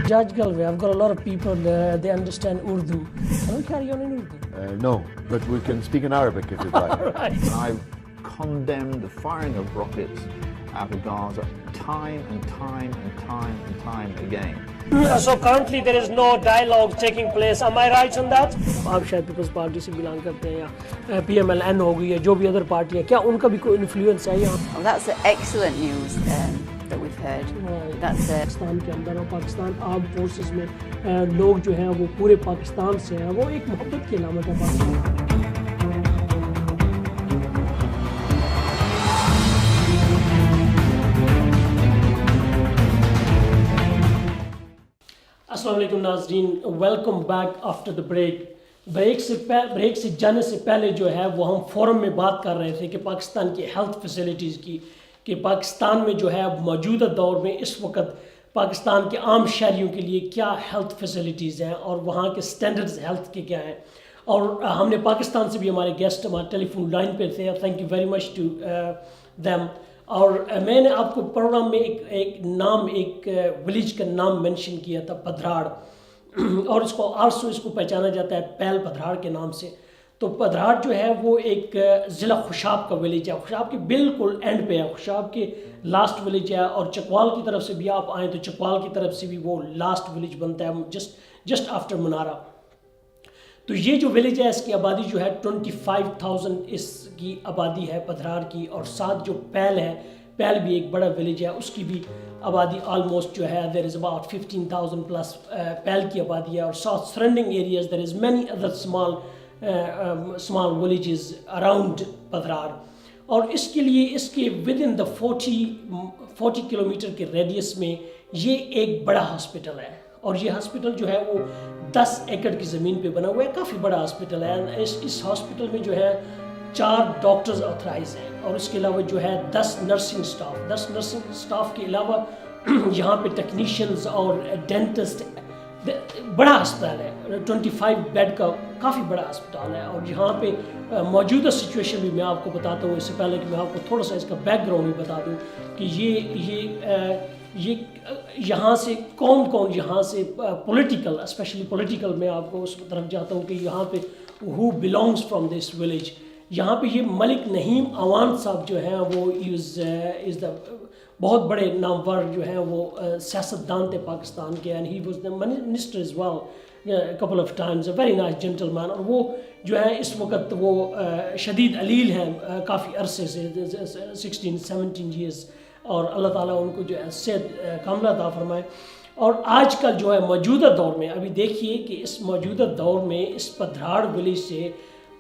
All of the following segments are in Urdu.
Judge Galway, I've got a lot of people there, they understand Urdu. Can we carry on in Urdu? No, but we can speak in Arabic if you'd like. Right. I condemn the firing of rockets out of Gaza time and time and time and time again. So currently there is no dialogue taking place. Am I right on that? آپ شاید پیپلز پارٹی سے بلانگ کرتے ہیں یا پی ایم ایل این ہو گئی ہے جو بھی ادر پارٹی ہے، کیا ان کا بھی کوئی انفلوئنس ہے یہاں؟ Oh, that's excellent news that we've heard. That's Pakistan کے اندر اور پاکستان آرم فورسز میں لوگ جو ہیں وہ پورے پاکستان سے ہیں، وہ ایک محبت کی علامت ہے پاکستان. السلام علیکم ناظرین، welcome back after the break. Break سے جانے سے پہلے جو ہے وہ ہم فورم میں بات کر رہے تھے کہ پاکستان کی ہیلتھ فیسلٹیز کی، کہ پاکستان میں جو ہے موجودہ دور میں اس وقت پاکستان کے عام شہریوں کے لیے کیا ہیلتھ فیسلٹیز ہیں اور وہاں کے سٹینڈرڈز ہیلتھ کے کیا ہیں. اور ہم نے پاکستان سے بھی ہمارے گیسٹ ہمارے ٹیلی فون لائن پہ تھے، thank you very much to them. اور میں نے آپ کو پروگرام میں ایک ولیج کا نام مینشن کیا تھا، پدھراڑ، اور اس کو پہچانا جاتا ہے پیل پدھراڑ کے نام سے. تو پدھراڑ جو ہے وہ ایک ضلع خوشاب کا ولیج ہے، خوشاب کے بالکل اینڈ پہ ہے، خوشاب کے لاسٹ ولیج ہے. اور چکوال کی طرف سے بھی آپ آئیں تو چکوال کی طرف سے بھی وہ لاسٹ ولیج بنتا ہے جسٹ آفٹر منارہ. تو یہ جو ولیج ہے اس کی آبادی جو ہے 25,000 اس کی آبادی ہے پدھراڑ کی. اور ساتھ جو پیل ہے، پیل بھی ایک بڑا ولیج ہے، اس کی بھی آبادی آلموسٹ جو ہے there is about 15,000 plus Pail کی آبادی ہے. اور ساتھ surrounding areas there is many other small villages around Padhrar. اور اس کے لیے اس کے ود ان دا 40 کلومیٹر کے ریڈیس میں یہ ایک بڑا ہاسپٹل ہے. اور یہ ہاسپٹل جو ہے وہ 10 ایکڑ کی زمین پہ بنا ہوا ہے، کافی بڑا ہاسپٹل ہے. اس ہاسپٹل میں جو ہے 4 ڈاکٹرز آتھرائز ہیں، اور اس کے علاوہ جو ہے 10 نرسنگ سٹاف کے علاوہ یہاں پہ ٹیکنیشینز اور ڈینٹسٹ. بڑا ہسپتال ہے، 25 بیڈ کا کافی بڑا ہسپتال ہے. اور یہاں پہ موجودہ سچویشن بھی میں آپ کو بتاتا ہوں، اس سے پہلے کہ میں آپ کو تھوڑا سا اس کا بیک گراؤنڈ بھی بتا دوں کہ یہ یہاں سے کون یہاں سے پولیٹیکل، اسپیشلی پولیٹیکل میں آپ کو اس طرف جاتا ہوں کہ یہاں پہ who belongs from this village. یہاں پہ یہ ملک نہیم عوان صاحب جو ہیں وہ از دا بہت بڑے نامور جو ہیں وہ سیاستدان تھے پاکستان کے، and he was the minister as well couple of times, a very nice gentleman. اور وہ جو ہے اس وقت وہ شدید علیل ہیں کافی عرصے سے، 16-17 ایئرس، اور اللہ تعالیٰ ان کو جو ہے صحت کاملہ عطا فرمائے. اور آج کل جو ہے موجودہ دور میں ابھی دیکھیے کہ اس موجودہ دور میں اس پدھراڑ ولیج سے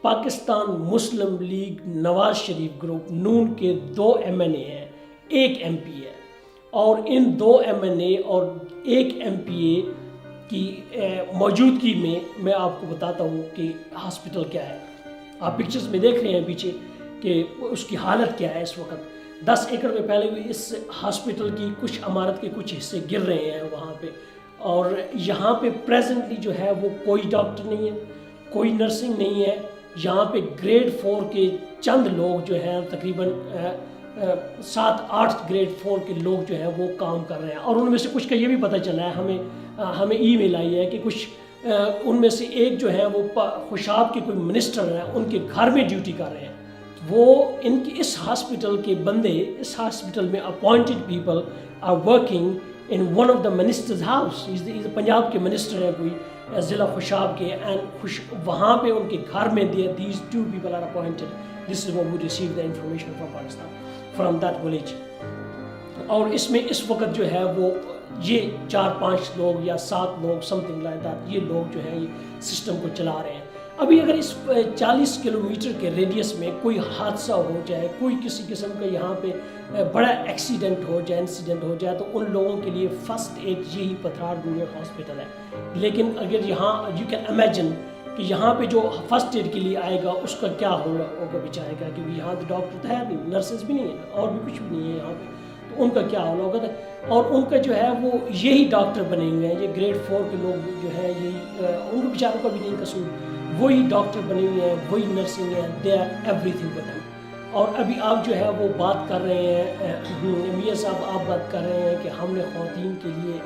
پاکستان مسلم لیگ نواز شریف گروپ نون کے 2 MNA ہیں، 1 MP ہے. اور ان 2 MNA اور 1 MPA کی موجودگی میں آپ کو بتاتا ہوں کہ ہاسپٹل کیا ہے. آپ پکچرز میں دیکھ رہے ہیں پیچھے کہ اس کی حالت کیا ہے اس وقت. 10 ایکڑ میں پہلے بھی اس ہاسپٹل کی کچھ عمارت کے کچھ حصے گر رہے ہیں وہاں پہ. اور یہاں پہ پریزنٹلی جو ہے وہ کوئی ڈاکٹر نہیں ہے، کوئی نرسنگ نہیں ہے. یہاں پہ گریڈ 4 کے چند لوگ جو ہیں، تقریباً 7-8 گریڈ 4 کے لوگ جو ہیں وہ کام کر رہے ہیں. اور ان میں سے کچھ کا یہ بھی پتہ چلا ہے، ہمیں ای میل آئی ہے کہ کچھ ان میں سے ایک جو ہے وہ خوشاب کے کوئی منسٹر ہیں، ان کے گھر میں ڈیوٹی کر رہے ہیں. وہ ان کی اس ہاسپٹل کے بندے اس ہاسپٹل میں appointed people are working in one of the ministers house. Punjab کے منسٹر ہیں کوئی ضلع خوشاب کے، اینڈ وہاں پہ ان کے گھر میں these 2 people are appointed. This is what we received the information from Pakistan, from that village. اور اس میں اس وقت جو ہے وہ یہ 4-5 لوگ یا 7 لوگ something like that، یہ لوگ جو ہیں یہ سسٹم کو چلا رہے ہیں. ابھی اگر اس 40 کلومیٹر کے ریڈیس میں کوئی حادثہ ہو جائے، کوئی کسی قسم کا یہاں پہ بڑا ایکسیڈنٹ ہو جائے تو ان لوگوں کے لیے فرسٹ ایڈ یہی پدھراڑ رورل ہاسپٹل ہے. لیکن اگر یہاں یو کین امیجن کہ یہاں پہ جو فرسٹ ایڈ کے لیے آئے گا اس کا کیا ہوگا بیچارے کا، کیونکہ یہاں تو ڈاکٹر تو ہے نہیں، نرسز بھی نہیں ہیں، اور بھی کچھ بھی نہیں ہے یہاں پہ. تو ان کا کیا حال ہوگا. اور ان کا جو ہے وہ یہی ڈاکٹر بنے ہوئے ہیں، یہ گریڈ 4 کے لوگ جو ہے یہی، ان کو بیچاروں کا بھی نہیں قصور، وہی ڈاکٹر بنے ہوئے ہیں، وہی نرسنگ ہے، they are everything with them. اور ابھی آپ جو ہے وہ بات کر رہے ہیں، میاں صاحب آپ بات کر رہے ہیں کہ ہم نے خواتین کے لیے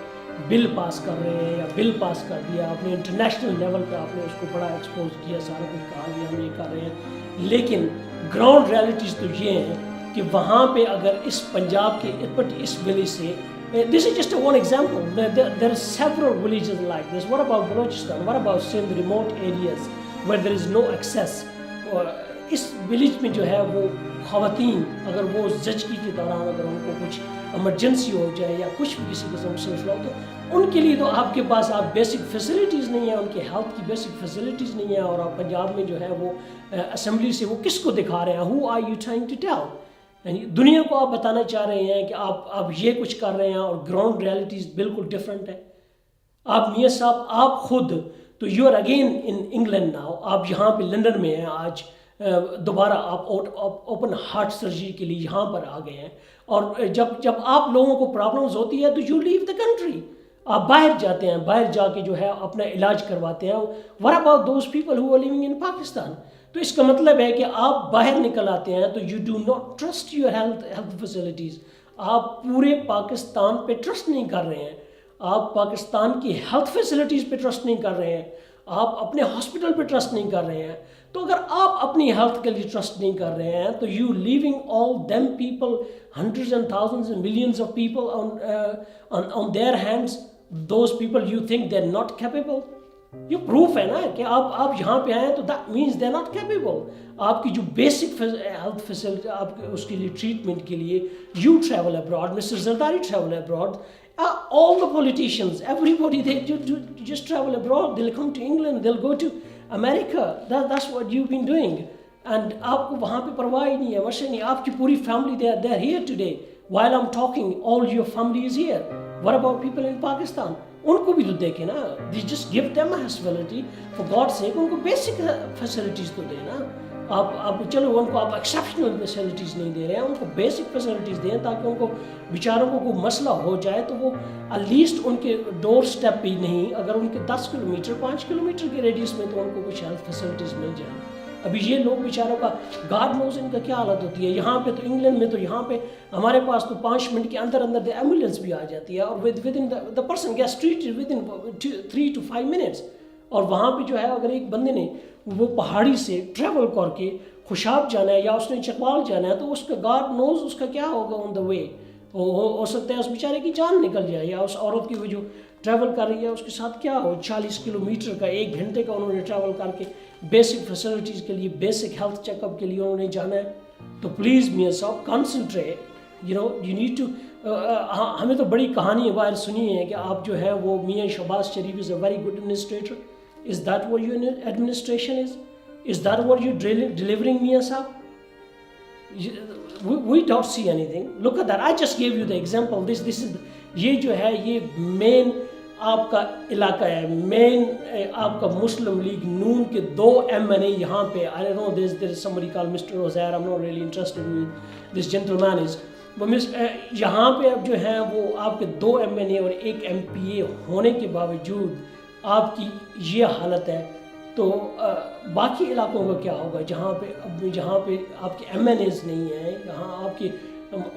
بل پاس کر رہے ہیں یا بل پاس کر دیا آپ نے انٹرنیشنل لیول پہ آپ نے اس کو بڑا ایکسپوز کیا سارا کچھ کہا کہ ہم یہ کر رہے ہیں لیکن گراؤنڈ ریالٹیز تو یہ ہیں کہ وہاں پہ اگر اس پنجاب کے اس ولیج سے this is just one example there are several villages like this. What about Balochistan? What about say the remote areas where there is no access? اس ولیج میں جو ہے وہ خواتین اگر وہ زچگی کے دوران اگر ان کو کچھ ایمرجنسی ہو جائے یا کچھ بھی کسی قسم سے مسئلہ ہو تو ان کے لیے تو آپ کے پاس آپ بیسک فیسلٹیز نہیں ہیں ان کے ہیلتھ کی بیسک فیسلٹیز نہیں ہیں اور آپ پنجاب میں جو ہے وہ اسمبلی سے وہ کس کو دکھا رہے ہیں who are you trying to tell یعنی دنیا کو آپ بتانا چاہ رہے ہیں کہ آپ یہ کچھ کر رہے ہیں اور گراؤنڈ ریالٹیز بالکل ڈفرینٹ ہے. آپ میاں صاحب آپ خود تو you are again in England now آپ یہاں پہ لندن میں ہیں آج دوبارہ آپ اوپن ہارٹ سرجری کے لیے یہاں پر آ گئے ہیں اور جب آپ لوگوں کو پرابلمز ہوتی ہے تو یو لیو دا کنٹری آپ باہر جاتے ہیں باہر جا کے جو ہے اپنا علاج کرواتے ہیں. what about those people who are living in Pakistan؟ تو اس کا مطلب ہے کہ آپ باہر نکل آتے ہیں تو you do not trust your health facilities. آپ پورے پاکستان پہ ٹرسٹ نہیں کر رہے ہیں آپ پاکستان کی ہیلتھ فیسلٹیز پہ ٹرسٹ نہیں کر رہے ہیں آپ اپنے ہاسپٹل پہ ٹرسٹ نہیں کر رہے ہیں. تو اگر آپ اپنی ہیلتھ کے لیے ٹرسٹ نہیں کر رہے ہیں تو you leaving all them people hundreds and thousands and millions of people on their hands those people you think they are not capable. یہ پروف ہے نا کہ آپ یہاں پہ آئے تو that means they are not capable. آپ کی جو بیسک ہیلتھ فیسلٹی آپ اس کے لیے ٹریٹمنٹ کے لیے you travel abroad mister Zardari travel abroad all the politicians everybody they just travel abroad they'll come to England they'll go to America that's what you've been doing and آپ کو وہاں پہ پرواہ ہی نہیں ہے ویسے نہیں آپ کی پوری family they're here today while I'm talking all your family is here. What about people in Pakistan؟ ان کو بھی تو دیکھیں نا just give them a facility for God's sake ان کو basic facilities تو دیں نا آپ چلو ان کو آپ ایکسیپشنل فیسلٹیز نہیں دے رہے ہیں ان کو بیسک فیسلٹیز دیں تاکہ ان کو بیچاروں کو کوئی مسئلہ ہو جائے تو وہ ایٹ لیسٹ ان کے ڈور سٹیپ پہ نہیں اگر ان کے 10 کلومیٹر 5 کلومیٹر کے ریڈیس میں تو ان کو کچھ ہیلتھ فیسلٹیز مل جائیں. ابھی یہ لوگ بیچاروں کا گاڈ نوز ان کا کیا حالت ہوتی ہے. یہاں پہ تو انگلینڈ میں تو یہاں پہ ہمارے پاس تو 5 منٹ کے اندر ایمبولینس بھی آ جاتی ہے اور with in the person gets treated with in 3 to 5 minutes. اور وہاں پہ جو ہے اگر ایک بندے نے وہ پہاڑی سے ٹریول کر کے خوشاب جانا ہے یا اس نے چکوال جانا ہے تو اس کا گاڈ نوز اس کا کیا ہوگا آن دا وے. ہو سکتا ہے اس بیچارے کی جان نکل جائے یا اس عورت کی وہ جو ٹریول کر رہی ہے اس کے ساتھ کیا ہو. 40 کلومیٹر کا 1 گھنٹے کا انہوں نے ٹریول کر کے بیسک فیسلٹیز کے لیے بیسک ہیلتھ چیک اپ کے لیے انہوں نے جانا ہے. تو پلیز میاں صاحب کنسنٹریٹ یو نیڈ ٹو ہمیں تو بڑی کہانی باہر سنی ہے کہ آپ جو ہے وہ Mian Shahbaz Sharif is a very good administrator. Is that what your administration is? Is that what you're delivering, Mia Saab? We don't see anything. Look at that. I just gave you the example. This is یہ جو ہے یہ مین آپ کا علاقہ ہے مین آپ کا مسلم لیگ نون کے 2 MNA یہاں پہ I don't know there is somebody called Mr. Ozair. I'm not really interested in who this gentleman is. یہاں پہ اب جو ہیں وہ آپ کے 2 MNA اور 1 MPA ہونے کے باوجود آپ کی یہ حالت ہے تو باقی علاقوں کا کیا ہوگا جہاں پہ آپ کے MNAs نہیں ہیں یہاں آپ کی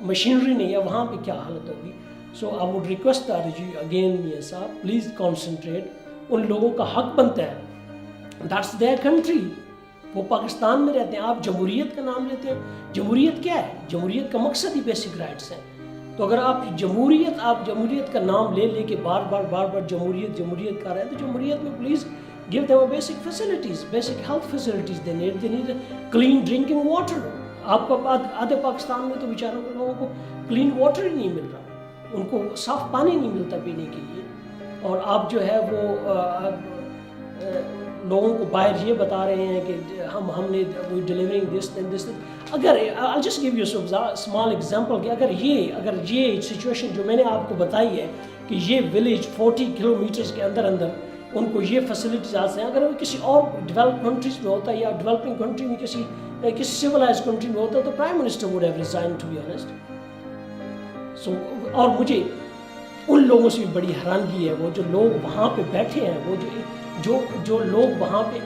مشینری نہیں ہے وہاں پہ کیا حالت ہوگی. سو آئی ووڈ ریکویسٹ اگین میاں صاحب پلیز کانسنٹریٹ. ان لوگوں کا حق بنتا ہے دیٹس دیئر کنٹری وہ پاکستان میں رہتے ہیں. آپ جمہوریت کا نام لیتے ہیں جمہوریت کیا ہے جمہوریت کا مقصد ہی بیسک رائٹس ہیں. تو اگر آپ جمہوریت کا نام لے کے بار بار جمہوریت کر رہے ہیں تو جمہوریت میں please give them a basic facilities, basic health facilities they need clean drinking water. آپ کو آدھے پاکستان میں تو بیچاروں کو لوگوں کو کلین واٹر ہی نہیں مل رہا ان کو صاف پانی نہیں ملتا پینے کے لیے. اور آپ جو ہے وہ لوگوں کو باہر یہ بتا رہے ہیں کہ ہم نے ڈیلیورنگ دس. اگر I'll just give you a small example کہ اگر یہ سچویشن جو میں نے آپ کو بتائی ہے کہ یہ ولیج 40 کلومیٹرز کے اندر ان کو یہ فیسلٹیز آتے ہیں اگر وہ کسی اور ڈیولپ کنٹریز میں ہوتا ہے یا ڈیولپنگ کنٹری میں کسی سویلائز کنٹری میں ہوتا ہے تو prime minister would have resigned to be honest. So اور مجھے ان لوگوں سے بھی بڑی حیرانگی ہے وہ جو لوگ وہاں پہ بیٹھے ہیں وہ جو لوگ وہاں پہ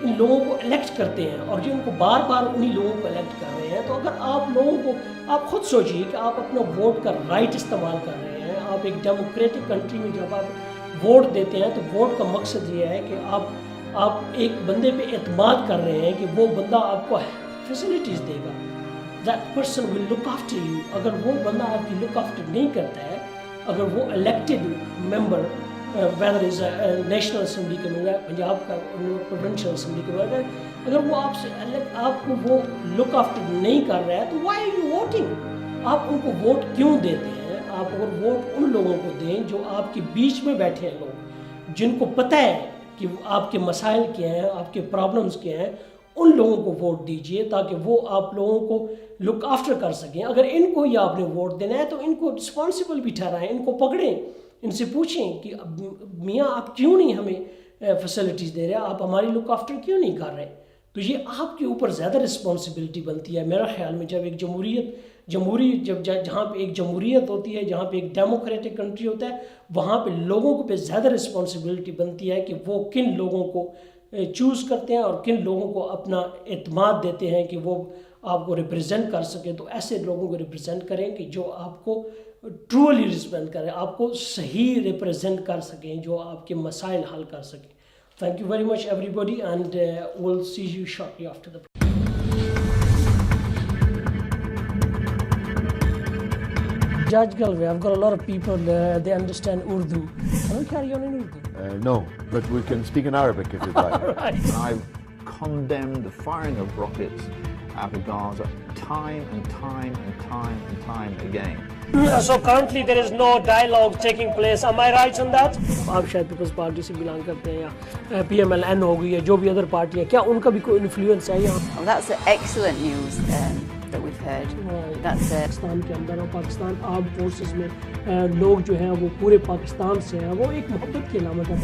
ان لوگوں کو الیکٹ کرتے ہیں اور جو ان کو بار انہی لوگوں کو الیکٹ کر رہے ہیں. تو اگر آپ لوگوں کو آپ خود سوچیے کہ آپ اپنا ووٹ کا رائٹ استعمال کر رہے ہیں آپ آپ ایک ڈیموکریٹک کنٹری میں جب آپ ووٹ دیتے ہیں تو ووٹ کا مقصد یہ ہے کہ آپ ایک بندے پہ اعتماد کر رہے ہیں کہ وہ بندہ آپ کو فیسلٹیز دے گا. That person will look after you. اگر وہ بندہ آپ کی لک آفٹر نہیں کرتا ہے, اگر وہ elected member weather is national assembly کا ممبر, پنجاب کا پروونشل اسمبلی کا ممبر, اگر وہ آپ کو وہ لک آفٹر نہیں کر رہا ہے تو وائی آر یو ووٹنگ؟ آپ ان کو ووٹ کیوں دیتے ہیں؟ آپ اگر ووٹ ان لوگوں کو دیں جو آپ کے بیچ میں بیٹھے ہیں, لوگ جن کو پتہ ہے کہ آپ کے مسائل کیا ہیں, آپ کے پرابلمز کیا ہیں, ان لوگوں کو ووٹ دیجئے تاکہ وہ آپ لوگوں کو لک آفٹر کر سکیں. اگر ان کو ہی آپ نے ووٹ دینا ہے تو ان کو رسپانسبل بھی ٹھہرائیں, ان کو پکڑیں, ان سے پوچھیں کہ میاں آپ کیوں نہیں ہمیں فیسلٹیز دے رہے, آپ ہماری لک آفٹر کیوں نہیں کر رہے. تو یہ آپ کے اوپر زیادہ رسپانسبلٹی بنتی ہے میرا خیال میں. جب ایک جہاں پہ ایک جمہوریت ہوتی ہے, جہاں پہ ایک ڈیموکریٹک کنٹری ہوتا ہے, وہاں پہ لوگوں کو پہ زیادہ رسپانسبلٹی بنتی ہے کہ وہ کن لوگوں کو چوز کرتے ہیں اور کن لوگوں کو اپنا اعتماد دیتے ہیں کہ وہ آپ کو ریپرزینٹ کر سکیں. تو ایسے لوگوں کو ریپرزینٹ کریں کہ جو آپ کو ٹرولی ریپرزینٹ کریں, آپ کو صحیح ریپرزینٹ کر سکیں, جو آپ کے مسائل حل کر سکیں. Thank you very much everybody, and we'll see you shortly after the break. Judge Galway, I've got a lot of people, they understand Urdu. Can we carry on in Urdu? No, but we can speak in Arabic if you'd like. Right. I've condemned the firing of rockets out of Gaza time and time and time and time again. So currently there is no dialogue taking place. Am I right on that? آپ شاید پیپلز پارٹی سے بلانگ کرتے ہیں یا پی ایم ایل این ہو گئی ہے, جو بھی ادر پارٹی ہے, کیا ان کا بھی کوئی انفلوئنس ہے یہاں؟ Oh, that's excellent news that we've heard. That's Pakistan کے اندر اور پاکستان آرم فورسز میں لوگ جو ہیں وہ پورے پاکستان سے ہیں, وہ ایک محبت کی علامت ہے.